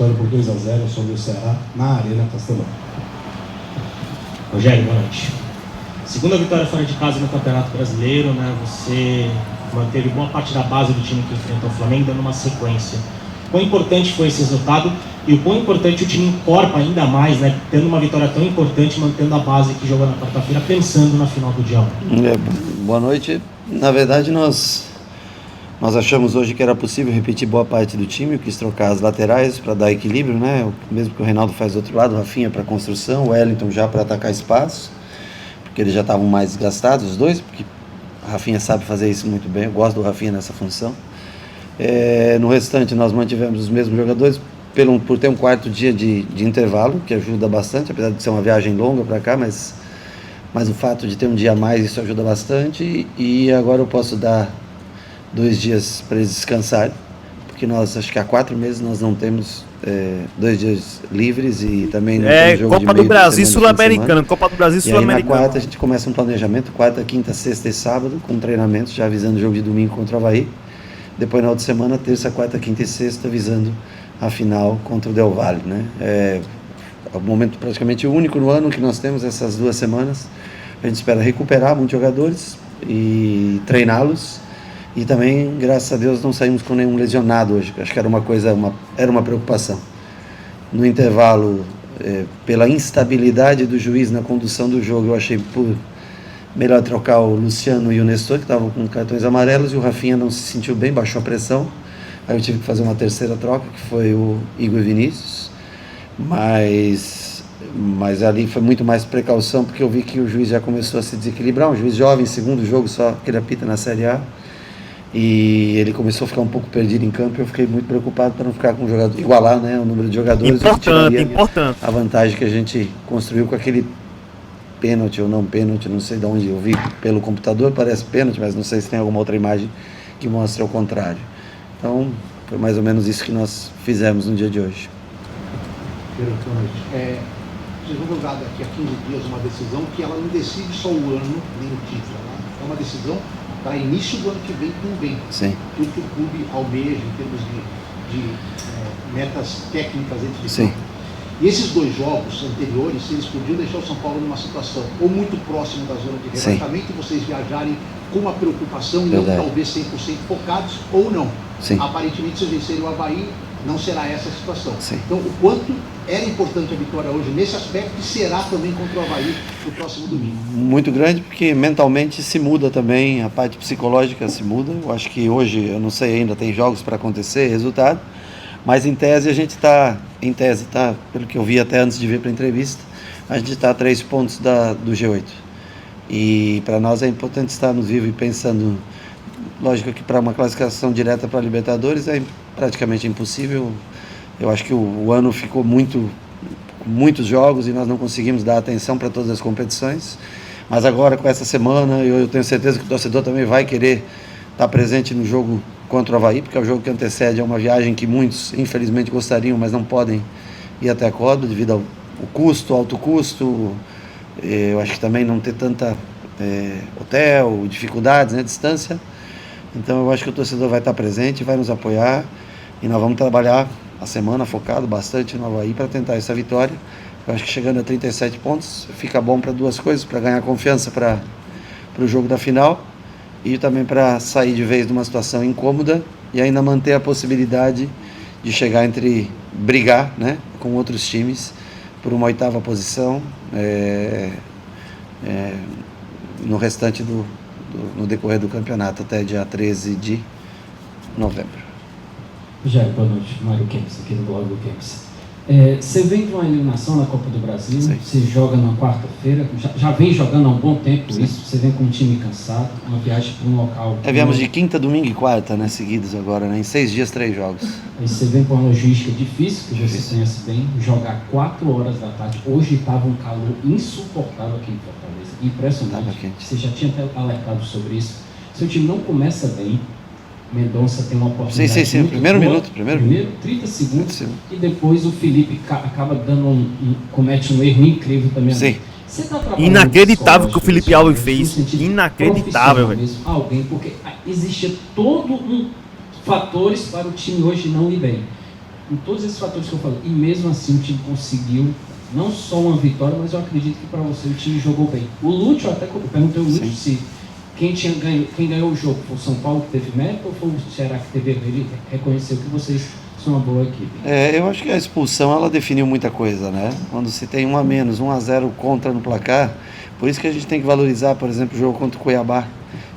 vitória por 2-0 sobre o Ceará na Arena Castelão. Rogério, boa noite. Segunda vitória fora de casa no Campeonato Brasileiro, né? Você manteve boa parte da base do time que enfrentou o Flamengo, dando uma sequência. Quão importante foi esse resultado e o quão importante o time encorpa ainda mais, né? Tendo uma vitória tão importante, mantendo a base que jogou na quarta-feira, pensando na final do dia 1. Boa noite. Na verdade, nós achamos hoje que era possível repetir boa parte do time, quis trocar as laterais para dar equilíbrio, né? Mesmo que o Reinaldo faz do outro lado, o Rafinha para construção, o Wellington já para atacar espaço, porque eles já estavam mais desgastados, os dois, porque o Rafinha sabe fazer isso muito bem, eu gosto do Rafinha nessa função. No restante, nós mantivemos os mesmos jogadores, por ter um quarto dia de intervalo, que ajuda bastante, apesar de ser uma viagem longa para cá, mas o fato de ter um dia a mais, isso ajuda bastante, e agora eu posso dar 2 dias para eles descansarem, porque nós, acho que há 4 meses, nós não temos 2 dias livres e também não temos jogo Copa do Brasil Sul-Americana, Copa do Brasil Sul-Americana. E aí na quarta a gente começa um planejamento, quarta, quinta, sexta e sábado, com treinamentos, já avisando o jogo de domingo contra o Avaí. Depois na outra semana, terça, quarta, quinta e sexta, visando a final contra o Del Valle, né? É o momento praticamente único no ano que nós temos essas 2 semanas. A gente espera recuperar muitos jogadores e treiná-los. E também, graças a Deus, não saímos com nenhum lesionado hoje. Acho que era uma preocupação. No intervalo, pela instabilidade do juiz na condução do jogo, eu achei melhor trocar o Luciano e o Nestor, que estavam com cartões amarelos, e o Rafinha não se sentiu bem, baixou a pressão. Aí eu tive que fazer uma terceira troca, que foi o Igor Vinícius. Mas ali foi muito mais precaução, porque eu vi que o juiz já começou a se desequilibrar. Um juiz jovem, segundo jogo só que ele apita na Série A. E ele começou a ficar um pouco perdido em campo, e eu fiquei muito preocupado para não ficar com o jogador, igualar, né, o número de jogadores. Importante. A vantagem que a gente construiu com aquele pênalti ou não pênalti, não sei de onde eu vi pelo computador, parece pênalti, mas não sei se tem alguma outra imagem que mostre o contrário. Então, foi mais ou menos isso que nós fizemos no dia de hoje. Vocês vão jogar daqui a 15 dias uma decisão que ela não decide só o ano, nem o título, né? É uma decisão para início do ano que vem também. Sim. Tudo que o clube almeja em termos de metas técnicas dentro de Sim. campo. E esses 2 jogos anteriores, eles podiam deixar o São Paulo numa situação ou muito próximo da zona de rebaixamento, e vocês viajarem com uma preocupação e não talvez 100% focados, ou não. Sim. Aparentemente, se vencerem o Avaí, não será essa a situação. Sim. Então, o quanto era importante a vitória hoje nesse aspecto, e será também contra o Avaí no próximo domingo? Muito grande, porque mentalmente se muda também, a parte psicológica se muda. Eu acho que hoje, eu não sei ainda, tem jogos para acontecer, resultado, mas em tese a gente está, pelo que eu vi até antes de vir para a entrevista, a gente está a 3 pontos do G8. E para nós é importante estarmos vivos e pensando. Lógico que para uma classificação direta para a Libertadores é praticamente impossível. Eu acho que o ano ficou muitos jogos e nós não conseguimos dar atenção para todas as competições. Mas agora, com essa semana, eu tenho certeza que o torcedor também vai querer estar presente no jogo contra o Avaí, porque é o jogo que antecede, é uma viagem que muitos, infelizmente, gostariam, mas não podem ir até a Córdoba devido ao alto custo. Eu acho que também não ter tanta hotel, dificuldades, né, distância. Então eu acho que o torcedor vai estar presente, vai nos apoiar, e nós vamos trabalhar a semana focado bastante no Avaí para tentar essa vitória. Eu acho que chegando a 37 pontos fica bom para 2 coisas: para ganhar confiança para o jogo da final, e também para sair de vez de uma situação incômoda e ainda manter a possibilidade de chegar brigar, né, com outros times por uma 8ª posição no restante no decorrer do campeonato até dia 13 de novembro. Rogério, boa noite. Mário Kempis, aqui do blog do Kempis. Você vem de uma eliminação na Copa do Brasil, Sim. Você joga na quarta-feira, já vem jogando há um bom tempo. Sim. Isso, você vem com um time cansado, uma viagem para um local... Viemos de quinta, domingo e quarta, né, seguidos agora, né, em 6 dias, 3 jogos. Aí você vem com uma logística difícil, que você conhece bem, jogar 4 horas da tarde. Hoje estava um calor insuportável aqui em Fortaleza, impressionante. Você já tinha até alertado sobre isso. Seu time não começa bem, Mendonça tem uma oportunidade. Sim. Primeiro minuto. 30 segundos. E depois o Felipe acaba dando comete um erro incrível também. Sim. Inacreditável que o Felipe Alves fez. Inacreditável, velho. Alguém, porque existia todo fatores para o time hoje não ir bem. em todos esses fatores que eu falei, e mesmo assim o time conseguiu não só uma vitória, mas eu acredito que para você o time jogou bem. O Lúcio, eu perguntei ao Lúcio se quem ganhou o jogo foi o São Paulo que teve mérito ou foi o Ceará que teve erro? Ele reconheceu que vocês são uma boa equipe. Eu acho que a expulsão ela definiu muita coisa, né? Quando se tem 1 a menos, 1-0 contra no placar, por isso que a gente tem que valorizar, por exemplo, o jogo contra o Cuiabá.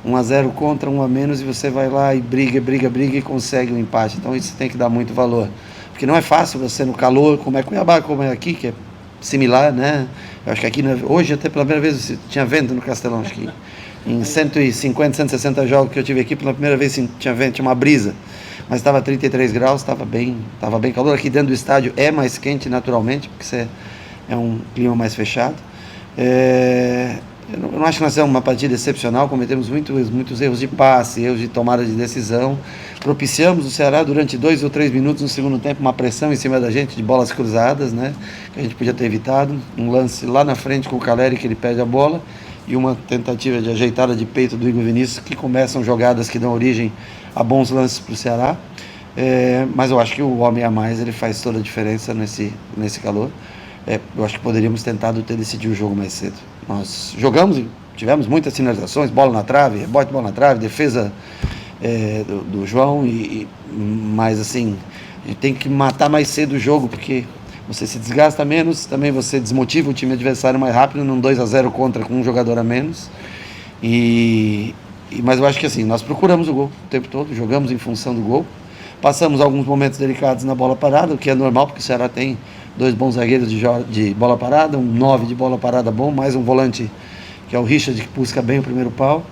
1-0 contra, 1 a menos, e você vai lá e briga e consegue um empate. Então isso tem que dar muito valor. Porque não é fácil você no calor, como é Cuiabá, como é aqui, que é similar, né? Eu acho que aqui, hoje até pela primeira vez tinha vento no Castelão, acho que em 150, 160 jogos que eu tive aqui, pela primeira vez tinha vento, tinha uma brisa, mas estava 33 graus, estava bem calor. Aqui dentro do estádio é mais quente naturalmente, porque é um clima mais fechado. Eu não acho que nós temos uma partida excepcional, cometemos muitos erros de passe, erros de tomada de decisão, propiciamos o Ceará durante 2 ou 3 minutos no segundo tempo, uma pressão em cima da gente de bolas cruzadas, né, que a gente podia ter evitado, um lance lá na frente com o Caleri que ele perde a bola, e uma tentativa de ajeitada de peito do Igor Vinícius, que começam jogadas que dão origem a bons lances para o Ceará. Mas eu acho que o homem a mais ele faz toda a diferença nesse calor. Eu acho que poderíamos tentado ter decidido o jogo mais cedo. Nós jogamos, tivemos muitas finalizações, bola na trave, rebote, bola na trave, defesa do João, mas assim, a gente tem que matar mais cedo o jogo, porque você se desgasta menos, também você desmotiva o time adversário mais rápido, num 2-0 contra com um jogador a menos. Mas eu acho que assim, nós procuramos o gol o tempo todo, jogamos em função do gol, passamos alguns momentos delicados na bola parada, o que é normal, porque o Ceará tem 2 bons zagueiros de bola parada, um 9 de bola parada bom, mais um volante que é o Richard, que busca bem o primeiro pau.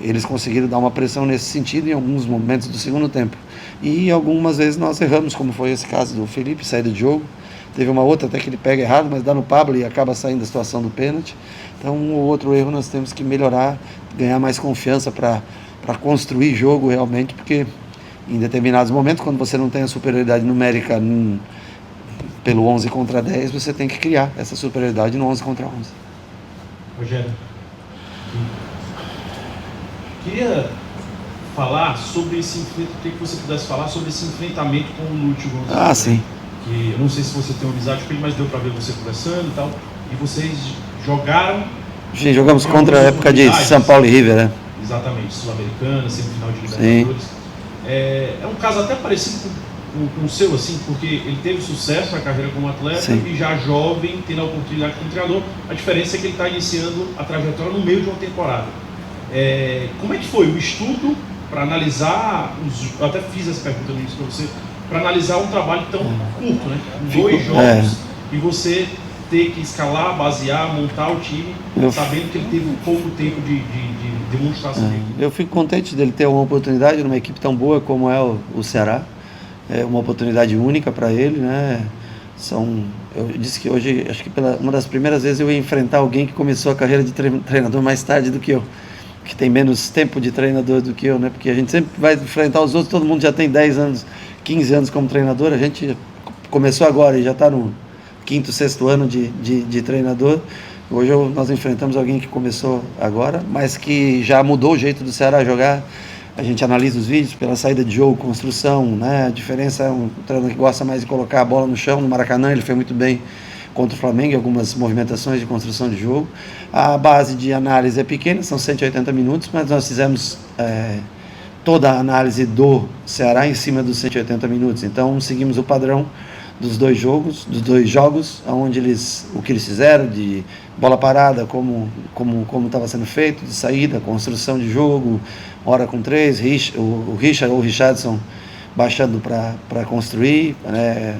Eles conseguiram dar uma pressão nesse sentido em alguns momentos do segundo tempo. E algumas vezes nós erramos, como foi esse caso do Felipe, saída de jogo. Teve uma outra até que ele pega errado, mas dá no Pablo e acaba saindo da situação do pênalti. Então, um ou outro erro nós temos que melhorar, ganhar mais confiança para construir jogo realmente, porque em determinados momentos, quando você não tem a superioridade numérica pelo 11 contra 10, você tem que criar essa superioridade no 11 contra 11. Rogério, queria falar sobre esse enfrentamento, que você pudesse falar sobre esse enfrentamento com o Lúcio Gonçalves. Sim. Que eu não sei se você tem uma amizade com ele, mas deu para ver você conversando e tal. E vocês jogaram... Sim, jogamos contra a época de São Paulo e River, né? Exatamente, Sul-Americana, semifinal de Libertadores. É um caso até parecido com o seu, assim, porque ele teve sucesso na carreira como atleta. Sim. E já jovem, tendo a oportunidade como treinador. A diferença é que ele está iniciando a trajetória no meio de uma temporada. Como é que foi o estudo para analisar, eu até fiz essa pergunta no início para você, para analisar um trabalho tão curto, né? 2 jogos, e você ter que escalar, basear, montar o time, sabendo que ele teve pouco tempo de demonstração de equipe. Eu fico contente dele ter uma oportunidade numa equipe tão boa como é o Ceará. É uma oportunidade única para ele, né? Eu disse que hoje, acho que uma das primeiras vezes eu ia enfrentar alguém que começou a carreira de treinador mais tarde do que eu, que tem menos tempo de treinador do que eu, né? Porque a gente sempre vai enfrentar os outros, todo mundo já tem 10 anos, 15 anos como treinador, a gente começou agora e já está no 5º, 6º ano de treinador. Hoje nós enfrentamos alguém que começou agora, mas que já mudou o jeito do Ceará jogar. A gente analisa os vídeos pela saída de jogo, construção, né? A diferença é um treinador que gosta mais de colocar a bola no chão. No Maracanã ele foi muito bem contra o Flamengo, algumas movimentações de construção de jogo. A base de análise é pequena, são 180 minutos, mas nós fizemos toda a análise do Ceará em cima dos 180 minutos. Então seguimos o padrão dos dois jogos, onde o que eles fizeram de bola parada, como estava sendo feito, de saída, construção de jogo, hora com 3, o Richard ou o Richardson baixando para construir, né?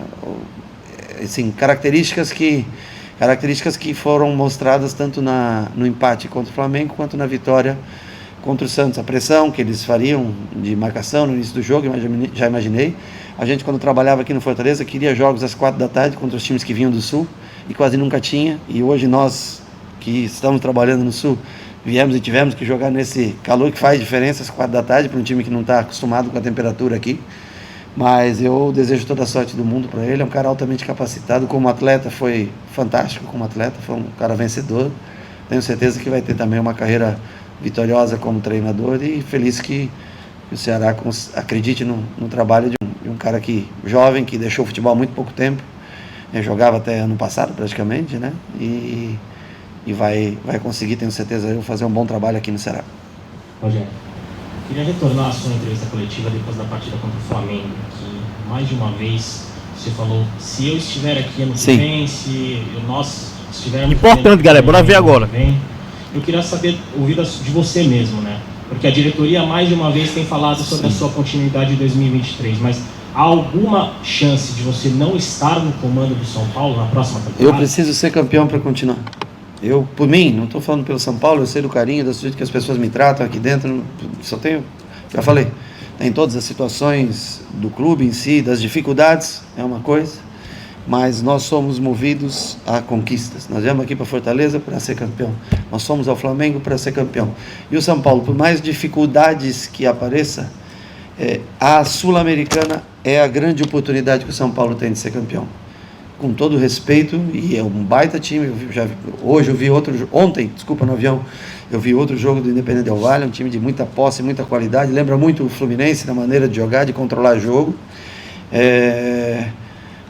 Assim, características que foram mostradas tanto no empate contra o Flamengo quanto na vitória contra o Santos. A pressão que eles fariam de marcação no início do jogo, já imaginei. A gente, quando trabalhava aqui no Fortaleza, queria jogos às 4 da tarde contra os times que vinham do Sul, e quase nunca tinha. E hoje nós, que estamos trabalhando no Sul, viemos e tivemos que jogar nesse calor que faz diferença às 4 da tarde para um time que não está acostumado com a temperatura aqui. Mas eu desejo toda a sorte do mundo para ele. É um cara altamente capacitado. Como atleta, foi fantástico. Como atleta, foi um cara vencedor. Tenho certeza que vai ter também uma carreira vitoriosa como treinador, e feliz que o Ceará acredite no trabalho de um cara jovem, que deixou o futebol há muito pouco tempo, jogava até ano passado praticamente, né? E vai conseguir, tenho certeza, fazer um bom trabalho aqui no Ceará. Rogério, queria retornar à sua entrevista coletiva depois da partida contra o Flamengo, que mais de uma vez você falou: se eu estiver aqui ano que vem, se nós estivermos... Importante, galera, bora ver agora. Eu queria ouvir de você mesmo, né? Porque a diretoria mais de uma vez tem falado sobre a sua continuidade em 2023, mas há alguma chance de você não estar no comando do São Paulo na próxima temporada? Eu preciso ser campeão para continuar. Por mim, não estou falando pelo São Paulo, eu sei do carinho, da sujeito que as pessoas me tratam aqui dentro, já falei, tem todas as situações do clube em si, das dificuldades, é uma coisa, mas nós somos movidos a conquistas. Nós viemos aqui para Fortaleza para ser campeão, nós fomos ao Flamengo para ser campeão. E o São Paulo, por mais dificuldades que apareça, a Sul-Americana é a grande oportunidade que o São Paulo tem de ser campeão. Com todo respeito, e é um baita time. Ontem, no avião, eu vi outro jogo do Independente Del Valle, um time de muita posse, muita qualidade, lembra muito o Fluminense na maneira de jogar, de controlar o jogo,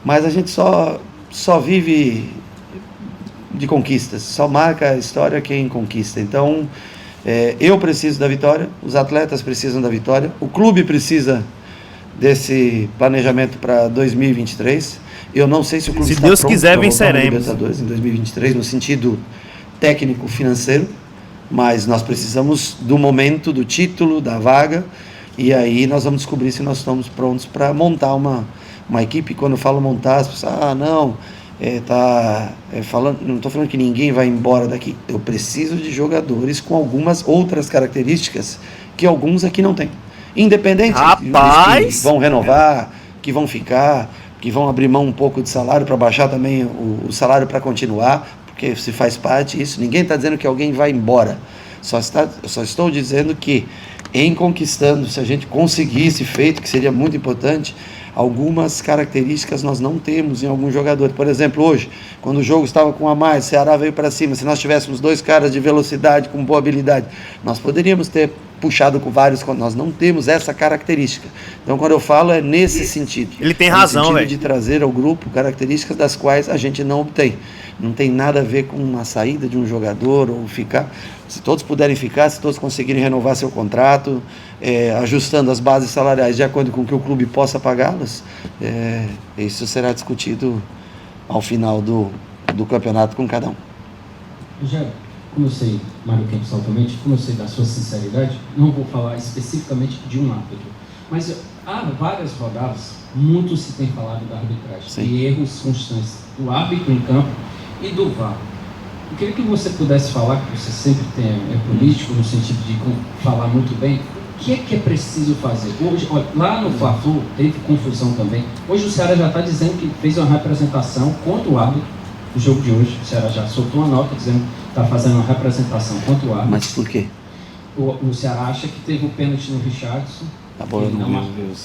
mas a gente só vive de conquistas, só marca a história quem conquista. Então, eu preciso da vitória, os atletas precisam da vitória, o clube precisa desse planejamento para 2023. Eu não sei se o clube se está Deus pronto quiser, para venceremos Libertadores em 2023 no sentido técnico, financeiro, mas nós precisamos do momento, do título, da vaga, e aí nós vamos descobrir se nós estamos prontos para montar uma equipe. Quando eu falo montar, as pessoas não estou falando que ninguém vai embora daqui. Eu preciso de jogadores com algumas outras características que alguns aqui não têm, independente Rapaz, que vão renovar, que vão ficar, que vão abrir mão um pouco de salário para baixar também o salário para continuar, porque se faz parte disso. Ninguém está dizendo que alguém vai embora, só estou dizendo que em conquistando, se a gente conseguir esse feito, que seria muito importante, algumas características nós não temos em alguns jogadores. Por exemplo, hoje, quando o jogo estava com a mais, o Ceará veio para cima, se nós tivéssemos dois caras de velocidade, com boa habilidade, nós poderíamos ter puxado com vários, nós não temos essa característica. Então, quando eu falo, é nesse sentido. Ele tem razão, velho. De trazer ao grupo características das quais a gente não obtém. Não tem nada a ver com a saída de um jogador ou ficar. Se todos puderem ficar, se todos conseguirem renovar seu contrato, ajustando as bases salariais de acordo com que o clube possa pagá-las, isso será discutido ao final do campeonato com cada um. Como eu sei, Mário Kempis, altamente, como eu sei da sua sinceridade, não vou falar especificamente de um árbitro, mas há várias rodadas, muito se tem falado da arbitragem, Sim. e erros constantes do árbitro em campo e do VAR. Eu queria que você pudesse falar, que você sempre é político, no sentido de falar muito bem, o que é preciso fazer? Hoje, olha, lá no Fla-Flu teve confusão também. Hoje o Ceará já está dizendo que fez uma representação contra o árbitro do jogo de hoje. O Ceará já soltou uma nota dizendo que está fazendo uma representação contra o árbitro. Mas por quê? O Ceará acha que teve o pênalti no Richardson. Tá bom,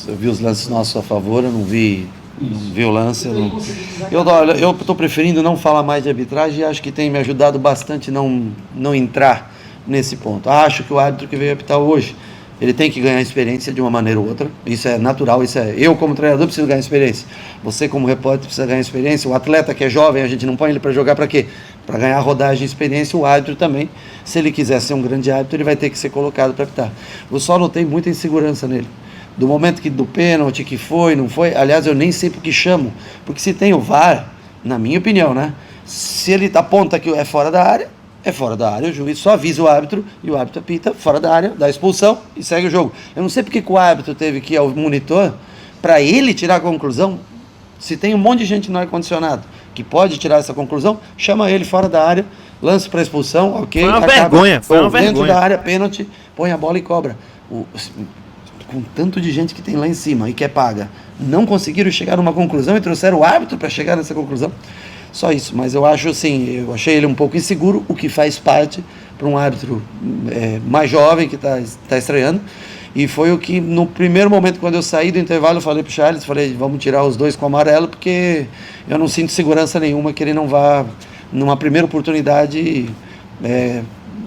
eu vi os lances nossos a favor, eu não vi o lance. Eu estou preferindo não falar mais de arbitragem e acho que tem me ajudado bastante não entrar nesse ponto. Acho que o árbitro que veio apitar hoje, ele tem que ganhar experiência de uma maneira ou outra. Isso é natural, eu como treinador preciso ganhar experiência. Você como repórter precisa ganhar experiência. O atleta que é jovem, a gente não põe ele para jogar para quê? Para ganhar rodagem e experiência. O árbitro também, se ele quiser ser um grande árbitro, ele vai ter que ser colocado para apitar. Eu só notei muita insegurança nele. Do momento do pênalti, que foi, não foi. Aliás, eu nem sei por que chamo. Porque se tem o VAR, na minha opinião, né? Se ele aponta que é fora da área, é fora da área, o juiz só avisa o árbitro e o árbitro apita fora da área, dá expulsão e segue o jogo. Eu não sei porque que o árbitro teve que ir ao monitor para ele tirar a conclusão. Se tem um monte de gente no ar-condicionado que pode tirar essa conclusão, chama ele fora da área, lança para expulsão, ok. Foi uma vergonha, foi uma dentro vergonha. Da área, pênalti, põe a bola e cobra. Com tanto de gente que tem lá em cima e que é paga, não conseguiram chegar numa conclusão e trouxeram o árbitro para chegar nessa conclusão. Só isso, mas eu acho assim, eu achei ele um pouco inseguro, o que faz parte para um árbitro mais jovem que está estreando, e foi o que no primeiro momento, quando eu saí do intervalo, eu falei para o Charles, vamos tirar os dois com amarelo, porque eu não sinto segurança nenhuma que ele não vá, numa primeira oportunidade,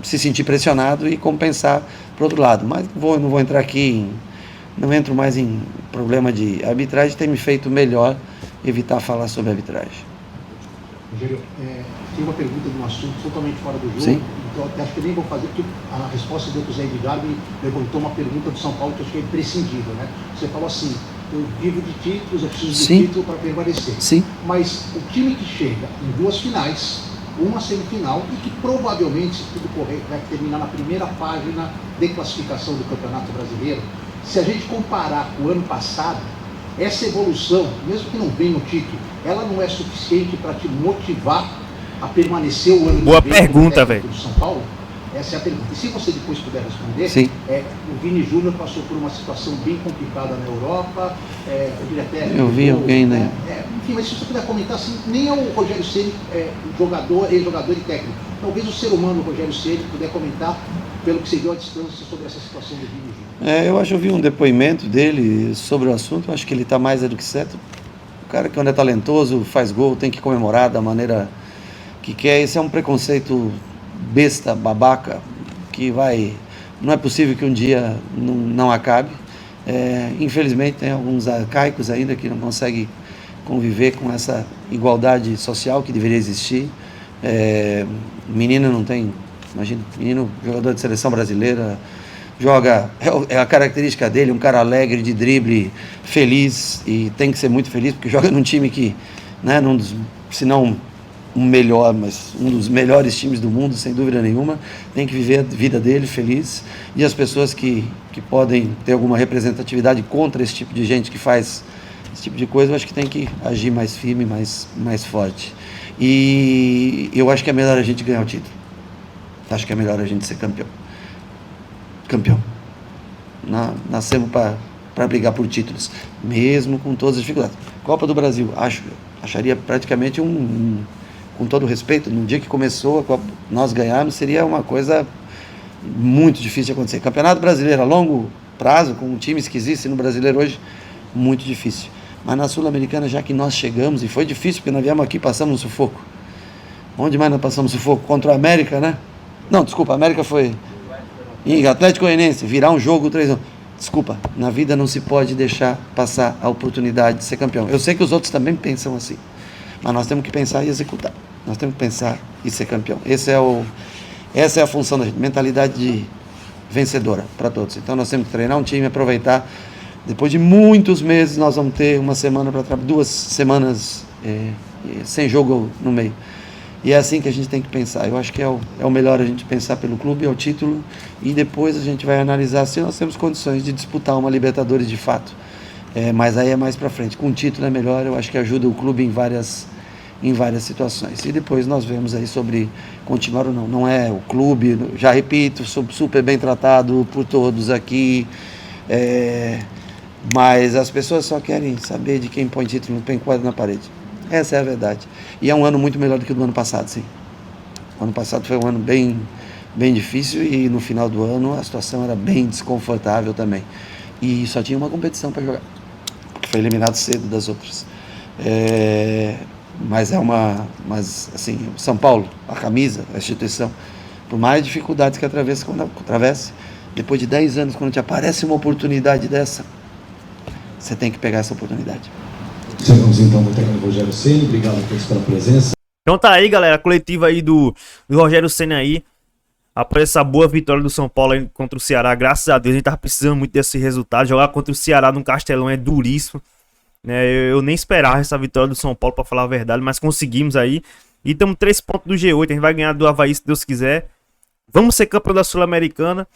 se sentir pressionado e compensar para o outro lado. Mas não vou entrar aqui, não entro mais em problema de arbitragem tem me feito melhor evitar falar sobre arbitragem. Rogério, tem uma pergunta de um assunto totalmente fora do jogo. Sim. Então, acho que nem vou fazer, porque a resposta do José Edgar me levantou uma pergunta do São Paulo que eu acho que é imprescindível, né? Você falou assim, eu vivo de títulos, eu preciso de título para permanecer. Sim. Mas o time que chega em 2 finais, uma semifinal, e que provavelmente, se tudo correr, vai terminar na primeira página de classificação do Campeonato Brasileiro, se a gente comparar com o ano passado, essa evolução, mesmo que não venha o título, ela não é suficiente para te motivar a permanecer o ano Boa que vem pergunta, velho. do São Paulo? Essa é a pergunta. E se você depois puder responder, Sim. O Vini Júnior passou por uma situação bem complicada na Europa, eu diria até... Eu vi alguém, né? Enfim, mas se você puder comentar, assim, nem é o Rogério Ceni, jogador, ex-jogador e técnico. Talvez o ser humano, o Rogério Ceni, puder comentar, pelo que você viu à distância, sobre essa situação do Vini Júnior. Eu acho que eu vi um depoimento dele sobre o assunto, eu acho que ele está mais do que certo. O cara que quando é talentoso, faz gol, tem que comemorar da maneira que quer. Esse é um preconceito besta, babaca, que vai... Não é possível que um dia não acabe. Infelizmente tem alguns arcaicos ainda que não conseguem conviver com essa igualdade social que deveria existir. Menino não tem... Imagina, menino jogador de seleção brasileira, joga, é a característica dele, um cara alegre, de drible, feliz, e tem que ser muito feliz, porque joga num time que, né, se não um melhor, mas um dos melhores times do mundo, sem dúvida nenhuma, tem que viver a vida dele feliz, e as pessoas que podem ter alguma representatividade contra esse tipo de gente que faz esse tipo de coisa, eu acho que tem que agir mais firme, mais forte. E eu acho que é melhor a gente ganhar o título. Acho que é melhor a gente ser campeão. Nascemos para brigar por títulos, mesmo com todas as dificuldades. Copa do Brasil, acharia praticamente com todo respeito, no dia que começou a Copa, nós ganharmos, seria uma coisa muito difícil de acontecer. Campeonato Brasileiro a longo prazo, com times que existem no Brasileiro hoje, muito difícil. Mas na Sul-Americana, já que nós chegamos, e foi difícil, porque nós viemos aqui e passamos um sufoco. Onde mais nós passamos sufoco? Contra o América, né? Não, desculpa, a América foi em Atlético Goianiense, virar um jogo 3-1. Desculpa, na vida não se pode deixar passar a oportunidade de ser campeão. Eu sei que os outros também pensam assim, mas nós temos que pensar e executar. Nós temos que pensar e ser campeão. Essa é a função da gente, mentalidade vencedora para todos. Então nós temos que treinar um time, aproveitar. Depois de muitos meses, nós vamos ter uma semana para trabalhar, 2 semanas sem jogo no meio. E é assim que a gente tem que pensar. Eu acho que é o melhor a gente pensar pelo clube, é o título, e depois a gente vai analisar se nós temos condições de disputar uma Libertadores de fato. Mas aí é mais para frente. Com o título é melhor, eu acho que ajuda o clube em várias situações. E depois nós vemos aí sobre continuar ou não. Não é o clube, já repito, sou super bem tratado por todos aqui, mas as pessoas só querem saber de quem põe título, não põe quadro na parede. Essa é a verdade. E é um ano muito melhor do que o do ano passado, sim. O ano passado foi um ano bem difícil, e no final do ano a situação era bem desconfortável também. E só tinha uma competição para jogar, porque foi eliminado cedo das outras. Mas assim, São Paulo, a camisa, a instituição, por mais dificuldades que atravesse, depois de 10 anos, quando te aparece uma oportunidade dessa, você tem que pegar essa oportunidade. Chegamos então ao técnico Rogério Ceni, obrigado a todos pela presença. Então tá aí, galera, a coletiva aí do Rogério Ceni aí, após essa boa vitória do São Paulo aí contra o Ceará. Graças a Deus, a gente tava precisando muito desse resultado. Jogar contra o Ceará no Castelão é duríssimo, né? Eu nem esperava essa vitória do São Paulo, pra falar a verdade, mas conseguimos aí. E estamos 3 pontos do G8, a gente vai ganhar do Avaí se Deus quiser. Vamos ser campeão da Sul-Americana.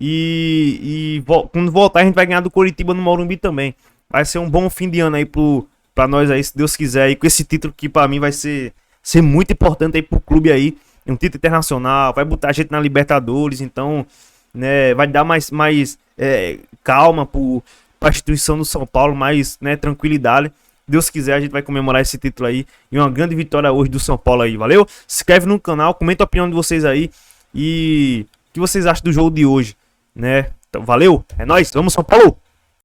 E quando voltar a gente vai ganhar do Coritiba no Morumbi também. Vai ser um bom fim de ano aí pra nós aí, se Deus quiser. E com esse título que pra mim vai ser muito importante aí pro clube aí. Um título internacional, vai botar a gente na Libertadores. Então, né, vai dar mais calma pra instituição do São Paulo, mais, né, tranquilidade. Deus quiser, a gente vai comemorar esse título aí. E uma grande vitória hoje do São Paulo aí, valeu? Se inscreve no canal, comenta a opinião de vocês aí. E o que vocês acham do jogo de hoje, né? Então, valeu, é nóis, vamos São Paulo!